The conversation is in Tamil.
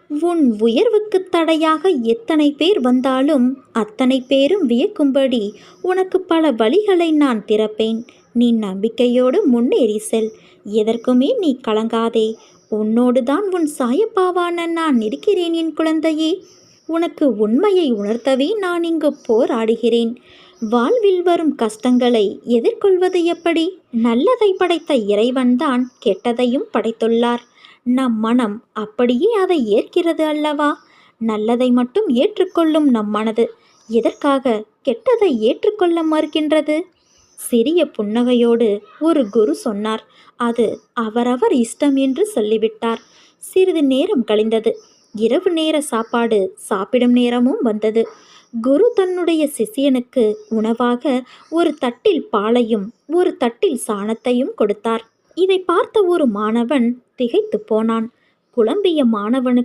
உன் உயர்வுக்கு தடையாக எத்தனை பேர் வந்தாலும் அத்தனை பேரும் வியக்கும்படி உனக்கு பல வழிகளை நான் திறப்பேன். நீ நம்பிக்கையோடு முன்னேறி செல். எதற்குமே நீ கலங்காதே. உன்னோடுதான் உன் சாயப்பாவான நான் இருக்கிறேன் என் குழந்தையே. உனக்கு உண்மையை உணர்த்தவே நான் இங்கு போராடுகிறேன். வாழ்வில் வரும் கஷ்டங்களை எதிர்கொள்வது எப்படி? நல்லதை படைத்த இறைவன்தான் கெட்டதையும் படைத்துள்ளார். நம் மனம் அப்படியே அதை ஏற்கிறது அல்லவா? நல்லதை மட்டும் ஏற்றுக்கொள்ளும் நம் மனது எதற்காக கெட்டதை ஏற்றுக்கொள்ள மறுக்கின்றது? சிறிய புன்னகையோடு ஒரு குரு சொன்னார். அது அவரவர் இஷ்டம் என்று சொல்லிவிட்டார். சிறிது நேரம் கழிந்தது. இரவு நேர சாப்பாடு சாப்பிடும் நேரமும் வந்தது. குரு தன்னுடைய சிஷியனுக்கு உணவாக ஒரு தட்டில் பாலையும் ஒரு தட்டில் சாணத்தையும் கொடுத்தார். இதை பார்த்த ஒரு மாணவன் திகைத்து போனான். குழம்பிய மாணவனுக்கு